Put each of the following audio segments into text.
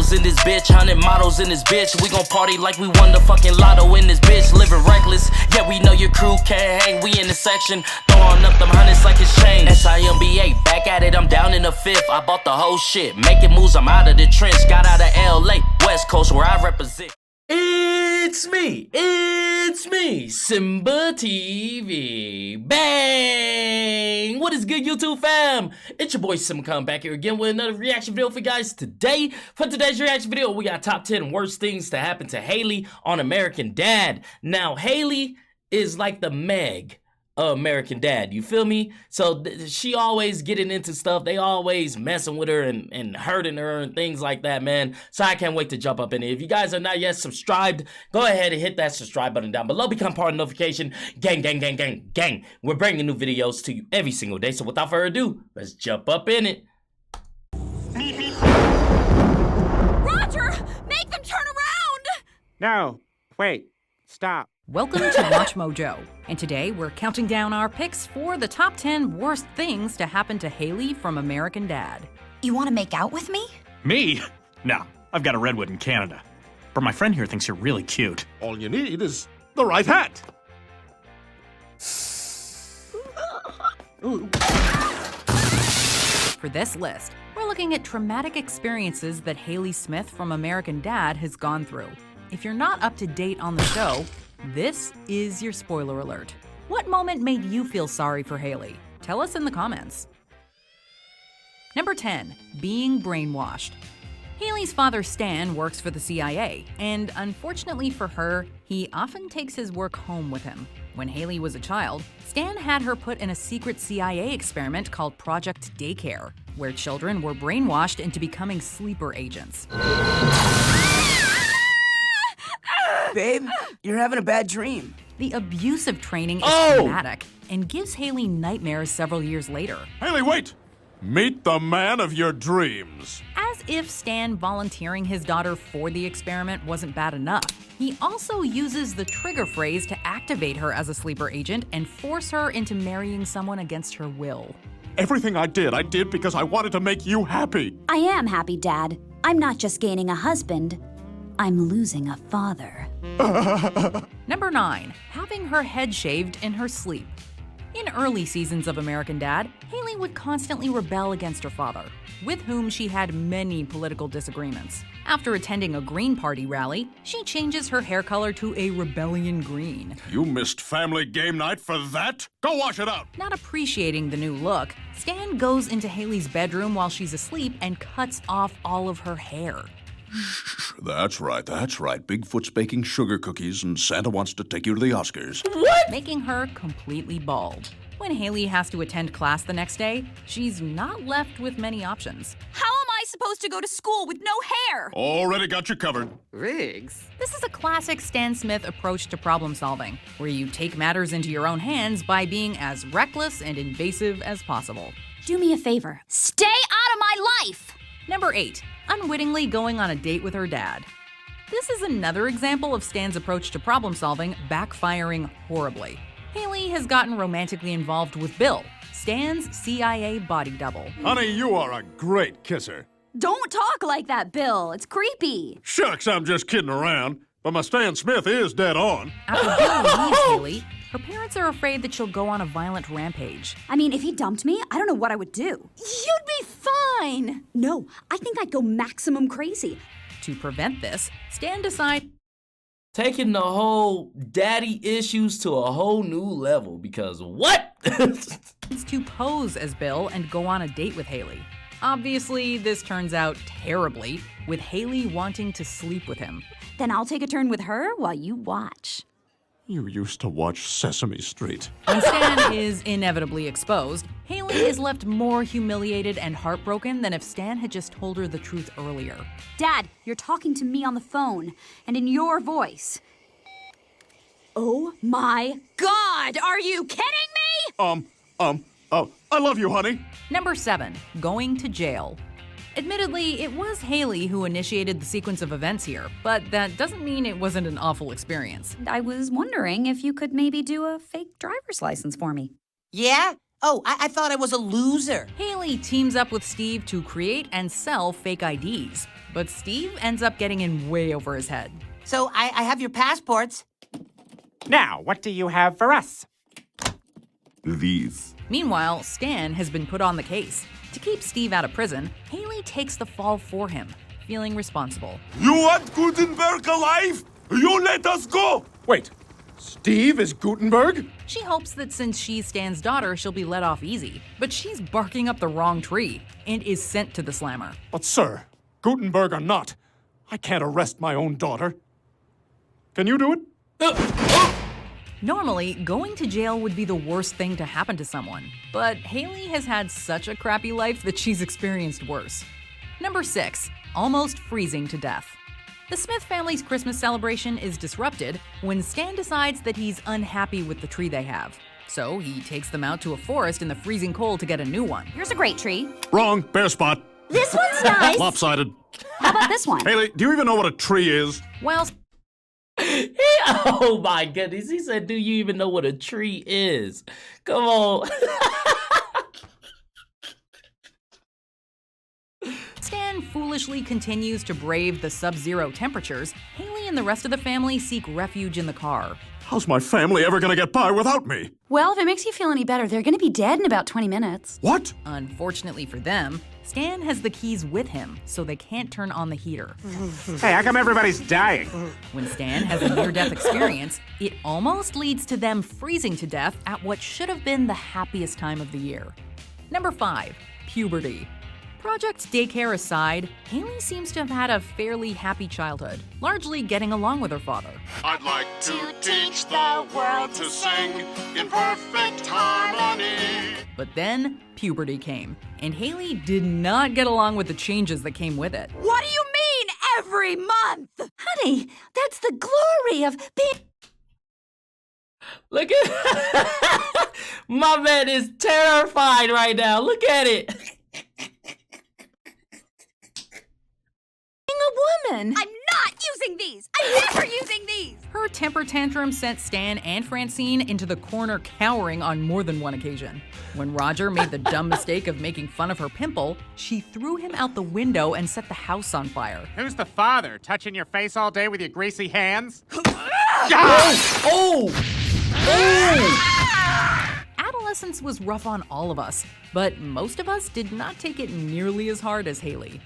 bottles in this bitch, 100 models in this bitch. We gon' party like we won the fucking lotto in this bitch. Living reckless, yeah, we know your crew can't hang. We in the section, throwing up them hundreds like it's change. SIMBA, back at it, I'm down in the fifth. I bought the whole shit, making moves, I'm out of the trench. Got out of LA, West Coast, where I represent. It's me, SimbaTv. Bang! What is good, YouTube fam? It's your boy Simba coming back here again with another reaction video for you guys today. For today's reaction video, we got top 10 worst things to happen to Hayley on American Dad. Now, Hayley is like the Meg of American Dad, you feel me? So she always getting into stuff. They always messing with her and hurting her and things like that, man. So I can't wait to jump up in it. If you guys are not yet subscribed, go ahead and hit that subscribe button down below. Become part of the notification. Gang. We're bringing new videos to you every single day. So without further ado, let's jump up in it. Roger! Make them turn around! No, wait, stop. Welcome to Watch Mojo, and today we're counting down our picks for the top 10 worst things to happen to Hayley from American Dad. You want to make out with me? Me? No, I've got a redwood in Canada. But my friend here thinks you're really cute. All you need is the right hat. For this list, we're looking at traumatic experiences that Hayley Smith from American Dad has gone through. If you're not up to date on the show, this is your spoiler alert. What moment made you feel sorry for Hayley? Tell us in the comments. Number 10, being brainwashed. Hayley's father Stan works for the CIA, and unfortunately for her, he often takes his work home with him. When Hayley was a child, Stan had her put in a secret CIA experiment called Project Daycare, where children were brainwashed into becoming sleeper agents. Babe, you're having a bad dream. The abusive training is traumatic and gives Hayley nightmares several years later. Hayley, wait! Meet the man of your dreams. As if Stan volunteering his daughter for the experiment wasn't bad enough, he also uses the trigger phrase to activate her as a sleeper agent and force her into marrying someone against her will. Everything I did because I wanted to make you happy. I am happy, Dad. I'm not just gaining a husband, I'm losing a father. Number 9, having her head shaved in her sleep. In early seasons of American Dad, Hayley would constantly rebel against her father, with whom she had many political disagreements. After attending a Green Party rally, she changes her hair color to a rebellion green. You missed family game night for that? Go wash it out! Not appreciating the new look, Stan goes into Hayley's bedroom while she's asleep and cuts off all of her hair. That's right. Bigfoot's baking sugar cookies and Santa wants to take you to the Oscars. What? Making her completely bald. When Hayley has to attend class the next day, she's not left with many options. How am I supposed to go to school with no hair? Already got you covered. Riggs. This is a classic Stan Smith approach to problem solving, where you take matters into your own hands by being as reckless and invasive as possible. Do me a favor. Stay out of my life! Number 8, unwittingly going on a date with her dad. This is another example of Stan's approach to problem solving backfiring horribly. Hayley has gotten romantically involved with Bill, Stan's CIA body double. Honey, you are a great kisser. Don't talk like that, Bill. It's creepy. Shucks, I'm just kidding around. But my Stan Smith is dead on. After Bill leaves Hayley, her parents are afraid that she'll go on a violent rampage. I mean, if he dumped me, I don't know what I would do. You'd be fine. No, I think I'd go maximum crazy. To prevent this, Stan decides Taking the whole daddy issues to a whole new level because what? to pose as Bill and go on a date with Hayley. Obviously, this turns out terribly, with Hayley wanting to sleep with him. Then I'll take a turn with her while you watch. You used to watch Sesame Street. When Stan is inevitably exposed, Hayley is left more humiliated and heartbroken than if Stan had just told her the truth earlier. Dad, you're talking to me on the phone, and in your voice. Oh my God, are you kidding me? I love you, honey. Number 7, going to jail. Admittedly, it was Hayley who initiated the sequence of events here, but that doesn't mean it wasn't an awful experience. I was wondering if you could maybe do a fake driver's license for me. Yeah? Oh, I thought I was a loser. Hayley teams up with Steve to create and sell fake IDs. But Steve ends up getting in way over his head. So I have your passports. Now, what do you have for us? These. Meanwhile, Stan has been put on the case. To keep Steve out of prison, Hayley takes the fall for him, feeling responsible. You want Gutenberg alive? You let us go! Wait, Steve is Gutenberg? She hopes that since she's Stan's daughter, she'll be let off easy. But she's barking up the wrong tree and is sent to the slammer. But sir, Gutenberg or not, I can't arrest my own daughter. Can you do it? Normally, going to jail would be the worst thing to happen to someone, but Hayley has had such a crappy life that she's experienced worse. Number 6, almost freezing to death. The Smith family's Christmas celebration is disrupted when Stan decides that he's unhappy with the tree they have. So he takes them out to a forest in the freezing cold to get a new one. Here's a great tree. Wrong. Bare spot. This one's nice. Lopsided. How about this one? Hayley, do you even know what a tree is? While Oh my goodness. He said, do you even know what a tree is? Come on. Stan foolishly continues to brave the sub-zero temperatures, Hayley and the rest of the family seek refuge in the car. How's my family ever gonna get by without me? Well, if it makes you feel any better, they're gonna be dead in about 20 minutes. What? Unfortunately for them, Stan has the keys with him, so they can't turn on the heater. Hey, how come everybody's dying? When Stan has a near-death experience, it almost leads to them freezing to death at what should have been the happiest time of the year. Number 5, puberty. Project daycare aside, Hayley seems to have had a fairly happy childhood, largely getting along with her father. I'd like to teach the world to sing in perfect harmony. But then, puberty came, and Hayley did not get along with the changes that came with it. What do you mean, every month? Honey, that's the glory of being... Look at my man is terrified right now. Look at it. a woman. I'm not using these. I'm never using these. Her temper tantrum sent Stan and Francine into the corner cowering on more than one occasion. When Roger made the dumb mistake of making fun of her pimple, she threw him out the window and set the house on fire. Who's the father? Touching your face all day with your greasy hands? Oh! Adolescence was rough on all of us, but most of us did not take it nearly as hard as Hayley.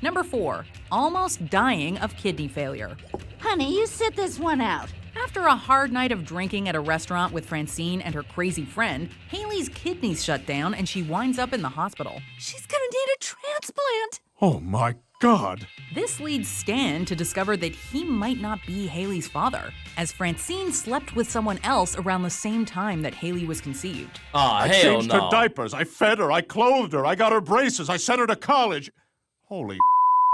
Number 4, almost dying of kidney failure. Honey, you sit this one out. After a hard night of drinking at a restaurant with Francine and her crazy friend, Hayley's kidneys shut down and she winds up in the hospital. She's gonna need a transplant. Oh my God. This leads Stan to discover that he might not be Hayley's father, as Francine slept with someone else around the same time that Hayley was conceived. Aw, I hell changed no. her diapers. I fed her. I clothed her. I got her braces. I sent her to college. Holy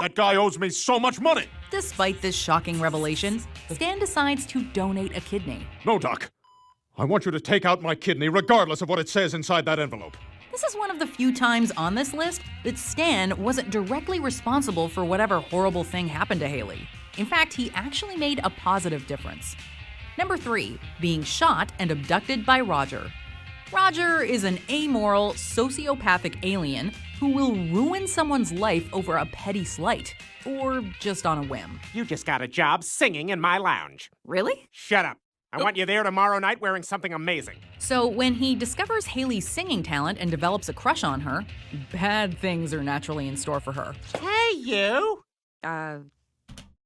that guy owes me so much money. Despite this shocking revelation, Stan decides to donate a kidney. No, Doc. I want you to take out my kidney regardless of what it says inside that envelope. This is one of the few times on this list that Stan wasn't directly responsible for whatever horrible thing happened to Hayley. In fact, he actually made a positive difference. Number 3, being shot and abducted by Roger. Roger is an amoral, sociopathic alien who will ruin someone's life over a petty slight, or just on a whim. You just got a job singing in my lounge. Really? Shut up. I want you there tomorrow night wearing something amazing. So when he discovers Hayley's singing talent and develops a crush on her, bad things are naturally in store for her. Hey, you! What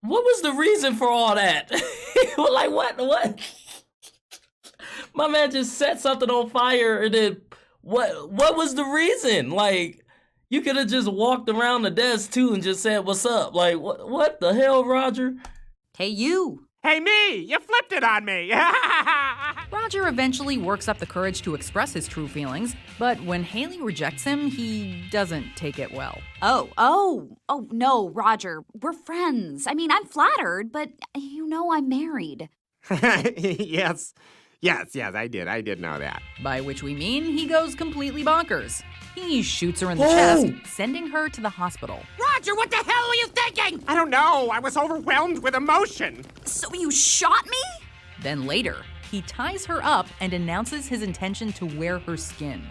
was the reason for all that? Like, what? My man just set something on fire and then what was the reason? Like, you could have just walked around the desk too and just said, what's up? Like, what the hell, Roger? Hey, you! Hey, me! You flipped it on me! Roger eventually works up the courage to express his true feelings, but when Hayley rejects him, he doesn't take it well. Oh, no, Roger. We're friends. I mean, I'm flattered, but you know I'm married. Yes, I did know that. By which we mean he goes completely bonkers. He shoots her in the chest, sending her to the hospital. Roger, what the hell were you thinking? I don't know, I was overwhelmed with emotion. So you shot me? Then later, he ties her up and announces his intention to wear her skin.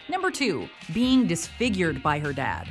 Number 2, being disfigured by her dad.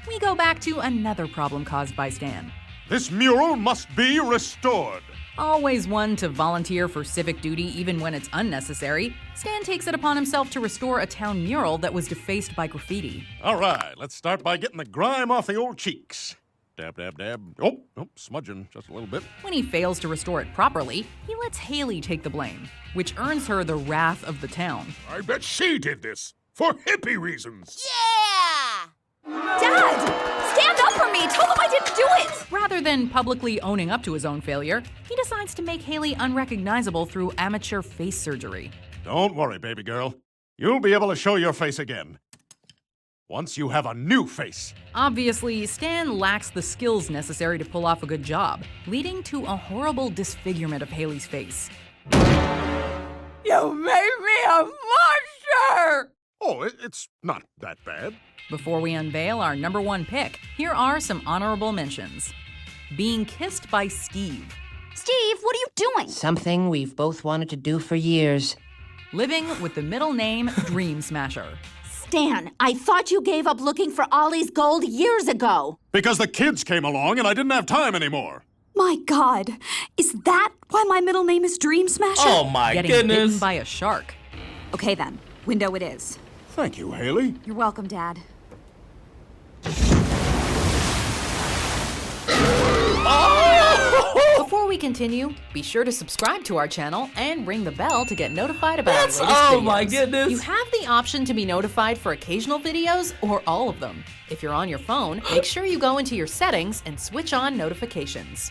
We go back to another problem caused by Stan. This mural must be restored. Always one to volunteer for civic duty even when it's unnecessary, Stan takes it upon himself to restore a town mural that was defaced by graffiti. All right, let's start by getting the grime off the old cheeks. Dab, dab, dab. Oh, smudging just a little bit. When he fails to restore it properly, he lets Hayley take the blame, which earns her the wrath of the town. I bet she did this for hippie reasons. Dad! Stand up for me! Tell them I didn't do it! Rather than publicly owning up to his own failure, he decides to make Hayley unrecognizable through amateur face surgery. Don't worry, baby girl. You'll be able to show your face again. Once you have a new face. Obviously, Stan lacks the skills necessary to pull off a good job, leading to a horrible disfigurement of Hayley's face. You made me a monster! Oh, it's not that bad. Before we unveil our number one pick, here are some honorable mentions. Being kissed by Steve. Steve, what are you doing? Something we've both wanted to do for years. Living with the middle name Dream Smasher. Stan, I thought you gave up looking for Ollie's gold years ago. Because the kids came along and I didn't have time anymore. My God, is that why my middle name is Dream Smasher? Oh my Getting goodness. bitten by a shark. Okay then, window it is. Thank you, Hayley. You're welcome, Dad. Before we continue, be sure to subscribe to our channel and ring the bell to get notified about That's- our latest videos. oh my goodness. You have the option to be notified for occasional videos or all of them. If you're on your phone, make sure you go into your settings and switch on notifications.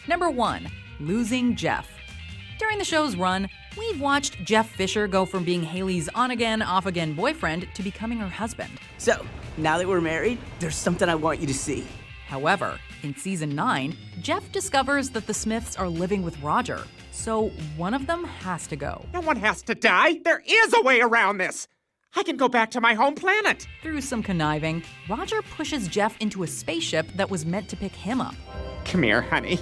Number 1. Losing Jeff. During the show's run, we've watched Jeff Fisher go from being Hayley's on-again, off-again boyfriend to becoming her husband. So, now that we're married, there's something I want you to see. However, in season 9, Jeff discovers that the Smiths are living with Roger, so one of them has to go. No one has to die. There is a way around this. I can go back to my home planet. Through some conniving, Roger pushes Jeff into a spaceship that was meant to pick him up. Come here, honey.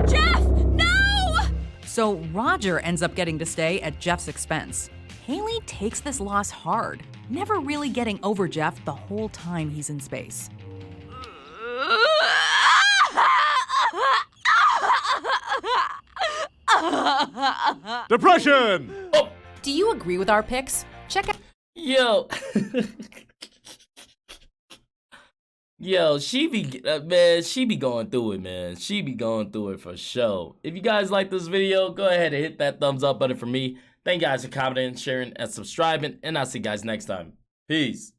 Jeff, no! So Roger ends up getting to stay at Jeff's expense. Hayley takes this loss hard, never really getting over Jeff the whole time he's in space. Depression! Do you agree with our picks? Check out. Yo. Yo, she be, man, she be going through it, man. She be going through it for sure. If you guys like this video, go ahead and hit that thumbs up button for me. Thank you guys for commenting, sharing, and subscribing, and I'll see you guys next time. Peace.